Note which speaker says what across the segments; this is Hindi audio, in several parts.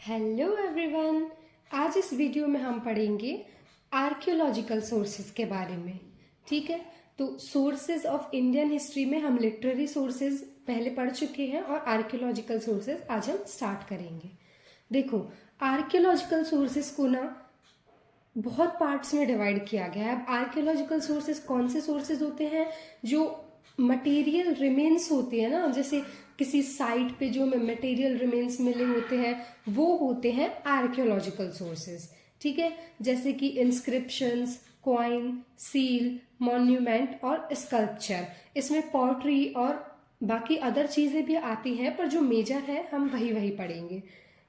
Speaker 1: Hello everyone. आज इस वीडियो में हम पढ़ेंगे आर्कियोलॉजिकल सोर्सेज के बारे में। ठीक है, तो सोर्सेज ऑफ इंडियन हिस्ट्री में हम लिटरेरी सोर्सेज पहले पढ़ चुके हैं और आर्कियोलॉजिकल सोर्सेज आज हम स्टार्ट करेंगे। देखो, आर्कियोलॉजिकल सोर्सेज को ना बहुत पार्ट्स में डिवाइड किया गया है। अब आर्कियोलॉजिकल सोर्सेज कौन से सोर्सेज होते हैं? जो मटेरियल रिमेन्स होते हैं ना, जैसे किसी साइट पे जो हमें मटेरियल रिमेन्स मिले होते हैं, वो होते हैं आर्कियोलॉजिकल सोर्सेज। ठीक है, जैसे कि इंस्क्रिप्शंस, कॉइन, सील, मॉन्यूमेंट और स्कल्पचर। इसमें पॉटरी और बाकी अदर चीजें भी आती हैं, पर जो मेजर है हम वही पढ़ेंगे।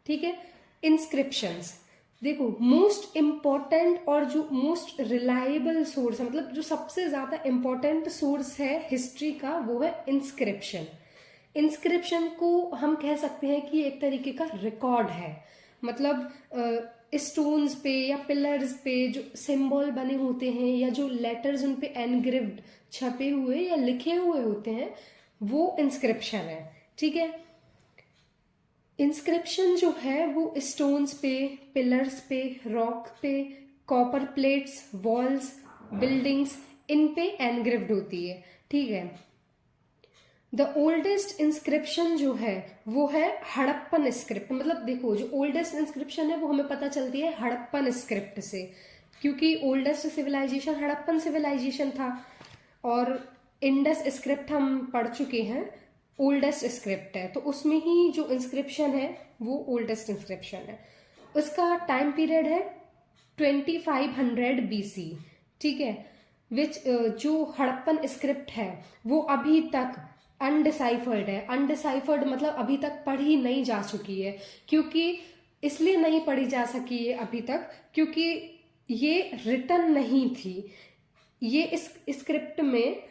Speaker 1: ठीक है, इंस्क्रिप्शंस देखो, मोस्ट इम्पॉर्टेंट और जो मोस्ट रिलायबल सोर्स है, मतलब जो सबसे ज्यादा इम्पोर्टेंट सोर्स है हिस्ट्री का, वो है इंस्क्रिप्शन। इंस्क्रिप्शन को हम कह सकते हैं कि एक तरीके का रिकॉर्ड है। मतलब स्टोन्स पे या पिलर्स पे जो सिंबल बने होते हैं या जो लेटर्स उन पे एनग्रेव्ड छपे हुए या लिखे हुए होते हैं, वो इंस्क्रिप्शन है। ठीक है, इंस्क्रिप्शन जो है वो स्टोन्स पे, पिलर्स पे, रॉक पे, कॉपर प्लेट्स, वॉल्स, बिल्डिंग्स, इन पे एनग्रेव्ड होती है। ठीक है, द ओल्डेस्ट इंस्क्रिप्शन जो है वो है हड़प्पन स्क्रिप्ट। मतलब देखो, जो ओल्डेस्ट इंस्क्रिप्शन है वो हमें पता चलती है हड़प्पन स्क्रिप्ट से, क्योंकि ओल्डेस्ट सिविलाइजेशन हड़प्पन सिविलाइजेशन था। और इंडस स्क्रिप्ट हम पढ़ चुके हैं, ओल्डेस्ट स्क्रिप्ट है, तो उसमें ही जो इंस्क्रिप्शन है वो ओल्डेस्ट इंस्क्रिप्शन है। उसका टाइम पीरियड है 2500 BC। ठीक है, विच जो हड़प्पन स्क्रिप्ट है वो अभी तक अनडिसाइफर्ड है। अनडिसाइफर्ड मतलब अभी तक पढ़ी नहीं जा चुकी है। क्योंकि इसलिए नहीं पढ़ी जा सकी है अभी तक क्योंकि ये रिटन नहीं थी। ये इस स्क्रिप्ट में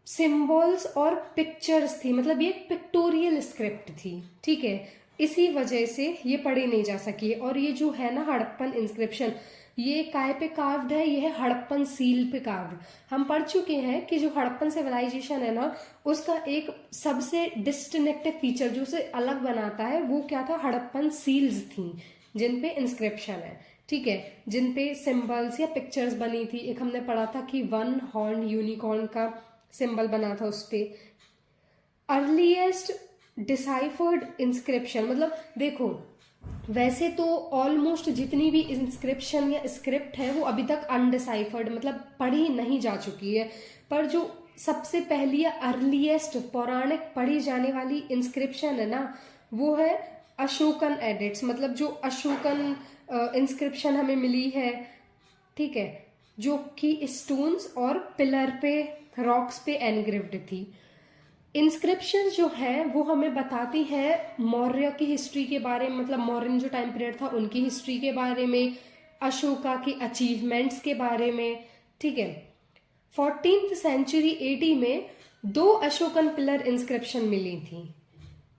Speaker 1: सिंबल्स और पिक्चर्स थी, मतलब ये पिक्टोरियल स्क्रिप्ट थी। ठीक है, इसी वजह से ये पढ़ी नहीं जा सकी है। और ये जो है ना हड़प्पन इंस्क्रिप्शन, ये काय पे कार्व्ड है? ये है हड़प्पन सील पे कार्व्ड। हम पढ़ चुके हैं कि जो हड़प्पन सिविलाइजेशन है ना, उसका एक सबसे डिस्टिंक्टिव फीचर जो उसे अलग बनाता है वो क्या था? हड़प्पन सील्स थी जिन पे इंस्क्रिप्शन है। ठीक है, जिन पे सिंबल्स या पिक्चर्स बनी थी। एक हमने पढ़ा था कि वन हॉर्न यूनिकॉर्न का सिंबल बना था उस पे। अर्लीएस्ट डिसाइफर्ड इंस्क्रिप्शन, मतलब देखो, वैसे तो ऑलमोस्ट जितनी भी इंस्क्रिप्शन या स्क्रिप्ट है वो अभी तक अनडिसाइफर्ड, मतलब पढ़ी नहीं जा चुकी है। पर जो सबसे पहली या अर्लीएस्ट पौराणिक पढ़ी जाने वाली इंस्क्रिप्शन है ना, वो है अशोकन एडिट्स। मतलब जो अशोकन इंस्क्रिप्शन हमें मिली है, ठीक है, जो कि स्टोन्स और पिलर पे, रॉक्स पे एनग्रेव्ड थी। इंस्क्रिप्शन जो है वो हमें बताती है मौर्य की हिस्ट्री के बारे में, मतलब मौर्यन जो टाइम पीरियड था उनकी हिस्ट्री के बारे में, अशोका की अचीवमेंट्स के बारे में। ठीक है, 14th सेंचुरी AD में 2 अशोकन पिलर इंस्क्रिप्शन मिली थी।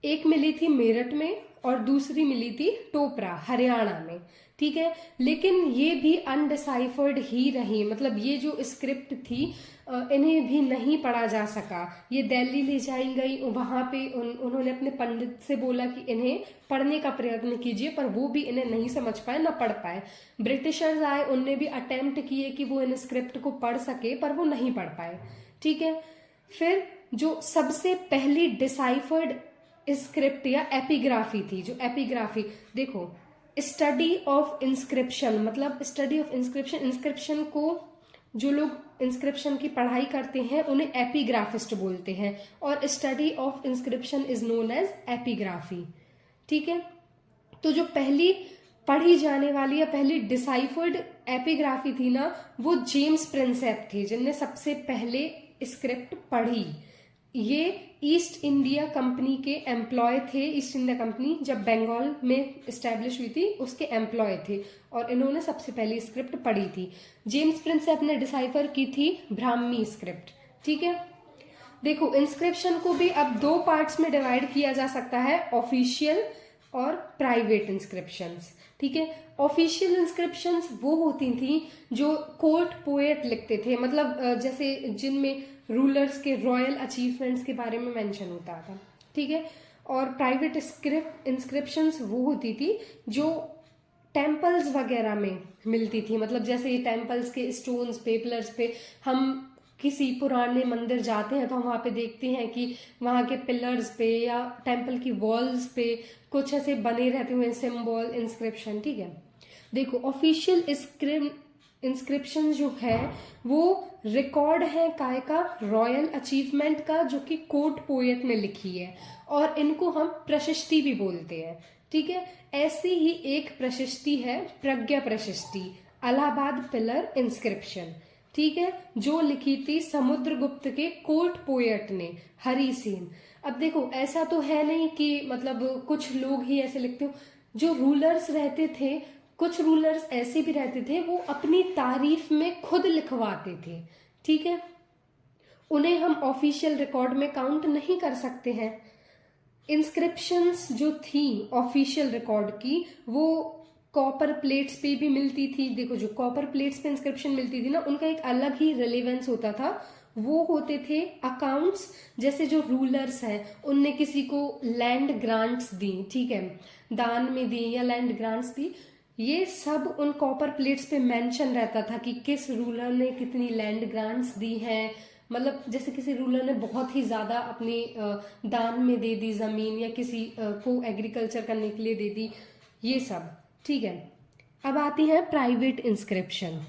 Speaker 1: एक मिली थी मेरठ में और दूसरी मिली थी टोपरा, हरियाणा में। ठीक है, लेकिन ये भी अनडिसाइफर्ड ही रही। मतलब ये जो स्क्रिप्ट थी इन्हें भी नहीं पढ़ा जा सका। ये दिल्ली ले जाई गई, वहां पे उन्होंने अपने पंडित से बोला कि इन्हें पढ़ने का प्रयत्न कीजिए, पर वो भी इन्हें नहीं समझ पाए, ना पढ़ पाए। ब्रिटिशर्स आए, उनने भी अटेम्प्ट किए कि वो इन स्क्रिप्ट को पढ़ सके, पर वो नहीं पढ़ पाए। ठीक है, फिर जो सबसे पहली डिसाइफर्ड स्क्रिप्ट या एपिग्राफी थी, जो एपिग्राफी, देखो, स्टडी ऑफ इंस्क्रिप्शन, मतलब स्टडी ऑफ इंस्क्रिप्शन, इंस्क्रिप्शन को जो लोग इंस्क्रिप्शन की पढ़ाई करते हैं उन्हें एपिग्राफिस्ट बोलते हैं, और study of inscription is known as epigraphy. ठीक है, तो जो पहली पढ़ी जाने वाली या पहली डिसाइफर्ड एपिग्राफी थी ना, वो जेम्स प्रिंसेप थे जिनने सबसे पहले स्क्रिप्ट पढ़ी। ये ईस्ट इंडिया कंपनी के एम्प्लॉय थे। ईस्ट इंडिया कंपनी जब बंगाल में इस्टेब्लिश हुई थी उसके एम्प्लॉय थे, और इन्होंने सबसे पहली स्क्रिप्ट पढ़ी थी। जेम्स प्रिंसेप ने डिसाइफर की थी ब्राह्मी स्क्रिप्ट। ठीक है, देखो, इंस्क्रिप्शन को भी अब 2 पार्ट्स में डिवाइड किया जा सकता है, ऑफिशियल और प्राइवेट इंस्क्रिप्शंस। ठीक है, ऑफिशियल इंस्क्रिप्शंस वो होती थी जो कोर्ट पोएट लिखते थे, मतलब जैसे जिनमें रूलर्स के रॉयल अचीवमेंट्स के बारे में मेंशन होता था। ठीक है, और प्राइवेट इंस्क्रिप्शंस वो होती थी जो टेम्पल्स वगैरह में मिलती थी, मतलब जैसे टेम्पल्स के स्टोन्स पे, पिलर्स पे, हम किसी पुराने मंदिर जाते हैं तो हम वहाँ पे देखते हैं कि वहाँ के पिलर्स पे या टेम्पल की वॉल्स पे कुछ ऐसे बने रहते हुए सिंबल, इंस्क्रिप्शन। ठीक है, देखो ऑफिशियल इंस्क्रिप्शन जो है वो रिकॉर्ड है काय का, रॉयल अचीवमेंट का, जो कि कोर्ट पोएट ने लिखी है, और इनको हम प्रशस्ति भी बोलते हैं। ठीक है, ऐसी ही एक प्रशस्ति है प्रज्ञा प्रशस्ति, इलाहाबाद पिलर इंस्क्रिप्शन। ठीक है, जो लिखी थी समुद्रगुप्त के कोर्ट पोएट ने, हरि सेन। अब देखो ऐसा तो है नहीं कि मतलब कुछ लोग ही ऐसे लिखते हो, जो रूलर्स रहते थे, कुछ रूलर्स ऐसे भी रहते थे वो अपनी तारीफ में खुद लिखवाते थे। ठीक है, उन्हें हम ऑफिशियल रिकॉर्ड में काउंट नहीं कर सकते हैं। इंस्क्रिप्शंस जो थी ऑफिशियल रिकॉर्ड की वो कॉपर प्लेट्स पे भी मिलती थी। देखो जो कॉपर प्लेट्स पे इंस्क्रिप्शन मिलती थी ना, उनका एक अलग ही रिलेवेंस होता था। वो होते थे अकाउंट्स, जैसे जो रूलर्स हैं उनने किसी को लैंड ग्रांट्स दी, ठीक है, दान में दी या लैंड ग्रांट्स दी, ये सब उन कॉपर प्लेट्स पे मेंशन रहता था कि किस रूलर ने कितनी लैंड ग्रांट्स दी हैं। मतलब जैसे किसी रूलर ने बहुत ही ज़्यादा अपने दान में दे दी ज़मीन, या किसी को एग्रीकल्चर करने के लिए दे दी, ये सब। ठीक है, अब आती है प्राइवेट इंस्क्रिप्शन।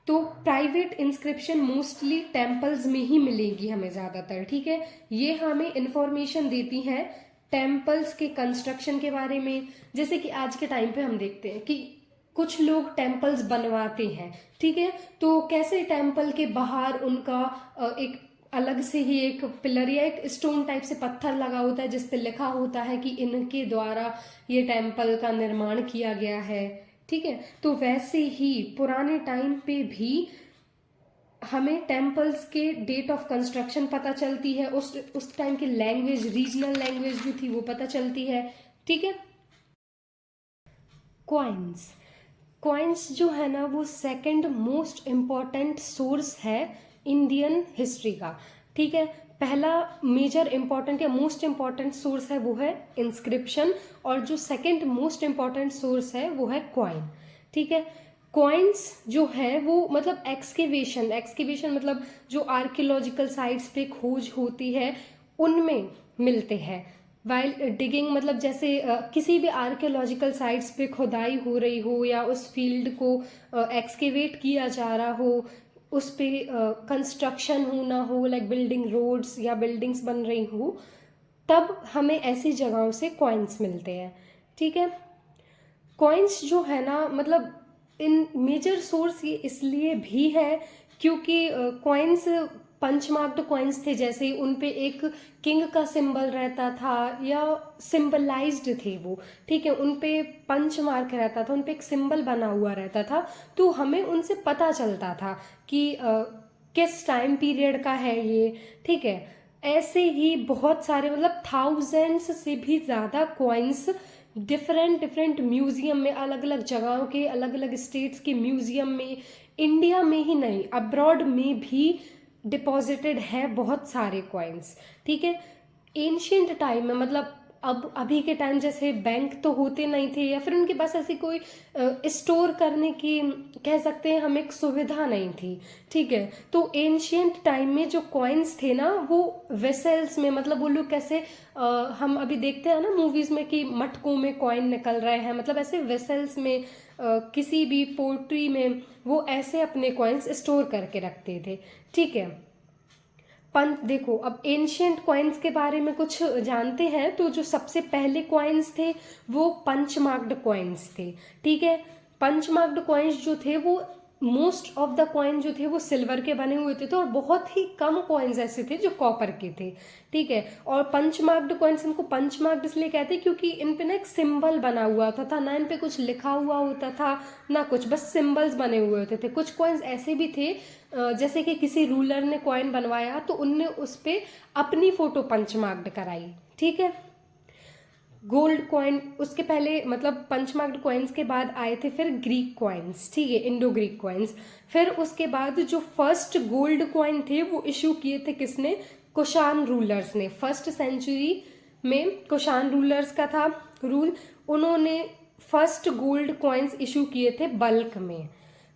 Speaker 1: तो प्राइवेट इंस्क्रिप्शन मोस्टली टेम्पल्स में ही मिलेगी हमें ज़्यादातर। ठीक है, ये हमें इंफॉर्मेशन देती है टेम्पल्स के कंस्ट्रक्शन के बारे में। जैसे कि आज के टाइम पे हम देखते हैं कि कुछ लोग टेम्पल्स बनवाते हैं। ठीक है, तो कैसे टेम्पल के बाहर उनका एक अलग से ही एक पिलर या एक स्टोन टाइप से पत्थर लगा होता है जिस पे लिखा होता है कि इनके द्वारा ये टेम्पल का निर्माण किया गया है। ठीक है, तो वैसे ही पुराने टाइम पे भी हमें टेम्पल्स के डेट ऑफ कंस्ट्रक्शन पता चलती है, उस टाइम की लैंग्वेज, रीजनल लैंग्वेज जो थी वो पता चलती है। ठीक है, कॉइन्स। कॉइन्स जो है ना वो सेकंड मोस्ट इम्पॉर्टेंट सोर्स है इंडियन हिस्ट्री का। ठीक है, पहला मेजर इम्पॉर्टेंट या मोस्ट इम्पॉर्टेंट सोर्स है वो है इंस्क्रिप्शन, और जो सेकंड मोस्ट इम्पॉर्टेंट सोर्स है वो है कॉइन। ठीक है, कॉइन्स जो है वो मतलब एक्सकेवेशन मतलब जो आर्कियोलॉजिकल साइट्स पे खोज होती है उनमें मिलते हैं। वाइल डिगिंग मतलब जैसे किसी भी आर्कियोलॉजिकल साइट्स पे खुदाई हो रही हो या उस फील्ड को एक्सकेवेट किया जा रहा हो, उस पे कंस्ट्रक्शन होना हो, लाइक बिल्डिंग रोड्स या बिल्डिंग्स बन रही हो, तब हमें ऐसी जगहों से कॉइन्स मिलते हैं। ठीक है, कॉइन्स जो है ना मतलब इन मेजर सोर्स ये इसलिए भी है क्योंकि कॉइन्स पंचमार्क्ड कॉइन्स थे, जैसे उन पे एक किंग का सिंबल रहता था या सिंबलाइज्ड थे वो। ठीक है, उन पे पंच मार्क रहता था, उन पे एक सिंबल बना हुआ रहता था, तो हमें उनसे पता चलता था कि किस टाइम पीरियड का है ये। ठीक है, ऐसे ही बहुत सारे मतलब थाउजेंड्स से भी ज़्यादा कॉइन्स डिफरेंट म्यूजियम में, अलग अलग जगहों के, अलग अलग स्टेट्स के म्यूजियम में, इंडिया में ही नहीं अब्रॉड में भी डिपॉजिटेड है बहुत सारे कॉइन्स। ठीक है, एंशियंट टाइम में मतलब अब अभी के टाइम जैसे बैंक तो होते नहीं थे, या फिर उनके पास ऐसी कोई स्टोर करने की कह सकते हैं हम एक सुविधा नहीं थी। ठीक है, तो एंशियंट टाइम में जो कॉइन्स थे ना वो वेसल्स में, मतलब वो लोग कैसे हम अभी देखते हैं ना मूवीज में कि मटकों में कॉइन निकल रहे हैं, मतलब ऐसे वेसल्स में किसी भी पोर्ट्री में वो ऐसे अपने कॉइन्स स्टोर करके रखते थे। ठीक है, देखो अब एंशियंट कॉइन्स के बारे में कुछ जानते हैं, तो जो सबसे पहले कॉइन्स थे वो पंच मार्क्ड कॉइन्स थे। ठीक है, पंच मार्क्ड कॉइन्स जो थे वो मोस्ट ऑफ द कॉइन जो थे वो सिल्वर के बने हुए थे, तो और बहुत ही कम कॉइन्स ऐसे थे जो कॉपर के थे। ठीक है, और पंच मार्क्ड कॉइन्स, इनको पंच मार्क्ड इसलिए कहते हैं क्योंकि इन पे ना एक सिंबल बना हुआ होता था, ना इन पे कुछ लिखा हुआ होता था ना कुछ, बस सिंबल्स बने हुए होते थे। कुछ कॉइन्स ऐसे भी थे जैसे कि किसी रूलर ने कॉइन बनवाया तो उनने उस पे अपनी फोटो पंच मार्क्ड कराई। ठीक है, गोल्ड कॉइन उसके पहले, मतलब पंचमार्क्ड कॉइन्स के बाद आए थे फिर ग्रीक कॉइन्स। ठीक है, इंडो ग्रीक कॉइन्स। फिर उसके बाद जो फर्स्ट गोल्ड कॉइन थे वो इशू किए थे किसने, कुषाण रूलर्स ने, फर्स्ट सेंचुरी में कुषाण रूलर्स का था रूल, उन्होंने फर्स्ट गोल्ड कॉइन्स इशू किए थे बल्क में।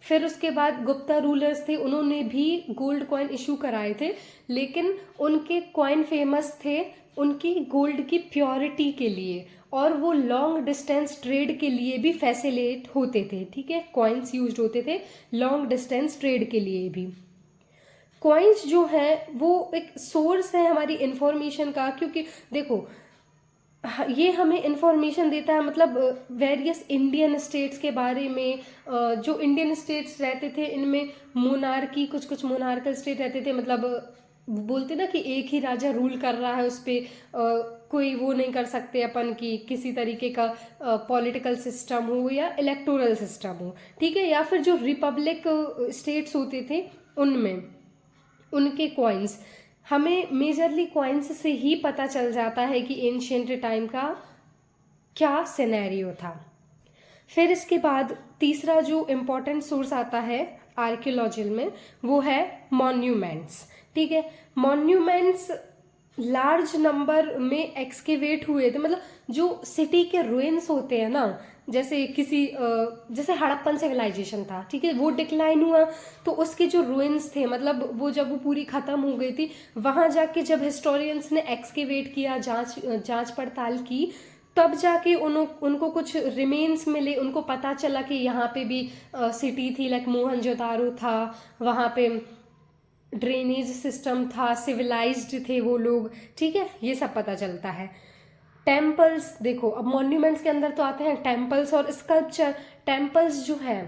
Speaker 1: फिर उसके बाद गुप्ता रूलर्स थे, उन्होंने भी गोल्ड कॉइन इशू कराए थे, लेकिन उनके कॉइन फेमस थे उनकी गोल्ड की प्योरिटी के लिए, और वो लॉन्ग डिस्टेंस ट्रेड के लिए भी फैसिलिटेट होते थे। ठीक है, कॉइन्स यूज्ड होते थे लॉन्ग डिस्टेंस ट्रेड के लिए भी। कॉइन्स जो है वो एक सोर्स है हमारी इंफॉर्मेशन का, क्योंकि देखो ये हमें इंफॉर्मेशन देता है, मतलब वेरियस इंडियन स्टेट्स के बारे में। जो इंडियन स्टेट्स रहते थे इनमें मोनार्की, कुछ कुछ मोनार्कल स्टेट रहते थे, मतलब बोलते ना कि एक ही राजा रूल कर रहा है, उस पर कोई वो नहीं कर सकते अपन की किसी तरीके का पॉलिटिकल सिस्टम हो या इलेक्टोरल सिस्टम हो। ठीक है, या फिर जो रिपब्लिक स्टेट्स होते थे उनमें उनके कॉइन्स, हमें मेजरली कॉइन्स से ही पता चल जाता है कि एंशियंट टाइम का क्या सिनेरियो था। फिर इसके बाद तीसरा जो इम्पोर्टेंट सोर्स आता है आर्कियोलॉजी में वो है मॉन्यूमेंट्स। ठीक है, मॉन्यूमेंट्स लार्ज नंबर में एक्सकेवेट हुए थे, मतलब जो सिटी के रुइंस होते हैं ना, जैसे जैसे हड़प्पन सिविलाइजेशन था, ठीक है, वो डिक्लाइन हुआ तो उसके जो रुइंस थे, मतलब वो जब वो पूरी ख़त्म हो गई थी, वहाँ जाके जब हिस्टोरियंस ने एक्सकेवेट किया, जांच पड़ताल की, तब जाके उनको कुछ रिमेन्स मिले, उनको पता चला कि यहाँ पे भी सिटी थी, लाइक मोहनजोदारो था, वहाँ पे ड्रेनेज सिस्टम था, सिविलाइज्ड थे वो लोग। ठीक है, ये सब पता चलता है। टेम्पल्स देखो, अब मॉन्यूमेंट्स के अंदर तो आते हैं टेम्पल्स और स्कल्पचर। टेम्पल्स जो है,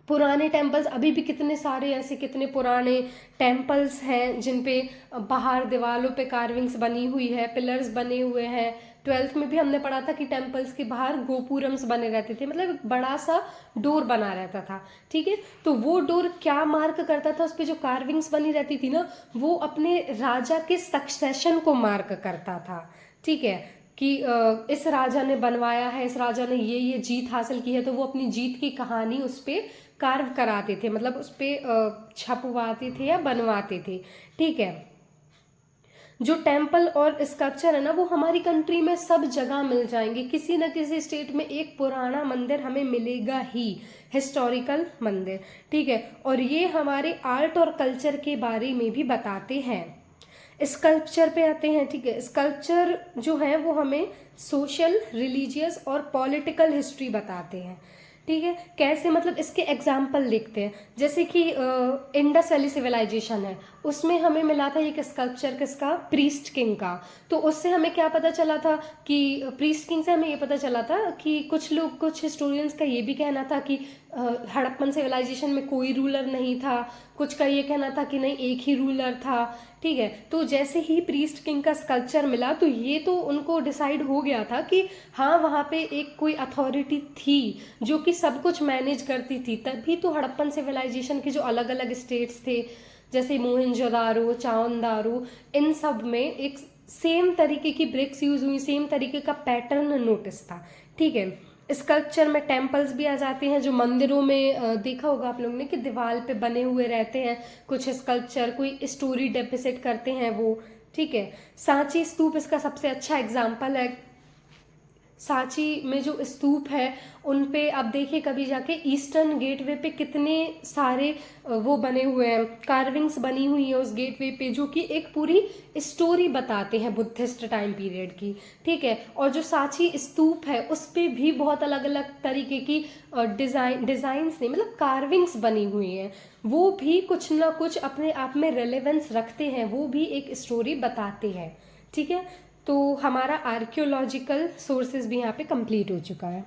Speaker 1: पुराने टेम्पल्स, अभी भी कितने सारे ऐसे कितने पुराने टेम्पल्स हैं जिन पे बाहर दीवारों पे कार्विंग्स बनी हुई है, पिलर्स बने हुए हैं। 12th में भी हमने पढ़ा था कि टेम्पल्स के बाहर गोपुरम्स बने रहते थे, मतलब एक बड़ा सा डोर बना रहता था। ठीक है, तो वो डोर क्या मार्क करता था, उस पर जो कार्विंग्स बनी रहती थी ना, वो अपने राजा के सक्सेशन को मार्क करता था। ठीक है, कि इस राजा ने बनवाया है, इस राजा ने ये जीत हासिल की है, तो वो अपनी जीत की कहानी उस पर कार्व कराते थे, मतलब उस पर छपवाते थे या बनवाते थे। ठीक है, जो टेम्पल और स्कल्पचर है ना, वो हमारी कंट्री में सब जगह मिल जाएंगे, किसी न किसी स्टेट में एक पुराना मंदिर हमें मिलेगा ही, हिस्टोरिकल मंदिर। ठीक है, और ये हमारे आर्ट और कल्चर के बारे में भी बताते हैं। स्कल्पचर पे आते हैं। ठीक है, स्कल्पचर जो है वो हमें सोशल, रिलीजियस और पॉलिटिकल हिस्ट्री बताते हैं। ठीक है, कैसे, मतलब इसके एग्जाम्पल देखते हैं, जैसे कि इंडस वैली सिविलाइजेशन है, उसमें हमें मिला था एक स्कल्पचर किसका, प्रीस्ट किंग का। तो उससे हमें क्या पता चला था कि प्रीस्ट किंग से हमें ये पता चला था कि कुछ हिस्टोरियंस का ये भी कहना था कि हड़प्पन सिविलाइजेशन में कोई रूलर नहीं था, कुछ का ये कहना था कि नहीं एक ही रूलर था। ठीक है, तो जैसे ही प्रीस्ट किंग का स्कल्पचर मिला तो ये तो उनको डिसाइड हो गया था कि हाँ वहाँ पे एक कोई अथॉरिटी थी जो कि सब कुछ मैनेज करती थी। तभी तो हड़प्पन सिविलाइजेशन के जो अलग अलग स्टेट्स थे, जैसे मोहनजोदारो, चावंदारो, इन सब में एक सेम तरीके की ब्रिक्स यूज हुई, सेम तरीके का पैटर्न नोटिस था। ठीक है, स्कल्पचर में टेम्पल्स भी आ जाते हैं, जो मंदिरों में देखा होगा आप लोगों ने कि दीवार पे बने हुए रहते हैं कुछ स्कल्पचर, कोई स्टोरी डेपिसिट करते हैं वो। ठीक है, सांची स्तूप इसका सबसे अच्छा एग्जाम्पल है। सांची में जो स्तूप है उन पे आप देखिए कभी जाके, ईस्टर्न गेटवे पे कितने सारे वो बने हुए हैं, कार्विंग्स बनी हुई है उस गेटवे पे, जो कि एक पूरी स्टोरी बताते हैं बुद्धिस्ट टाइम पीरियड की। ठीक है, और जो सांची स्तूप है उस पे भी बहुत अलग अलग तरीके की डिज़ाइंस नहीं, मतलब कार्विंग्स बनी हुई हैं, वो भी कुछ ना कुछ अपने आप में रेलेवेंस रखते हैं, वो भी एक स्टोरी बताते हैं। ठीक है, तो हमारा आर्कियोलॉजिकल सोर्सेज भी यहाँ पे कंप्लीट हो चुका है।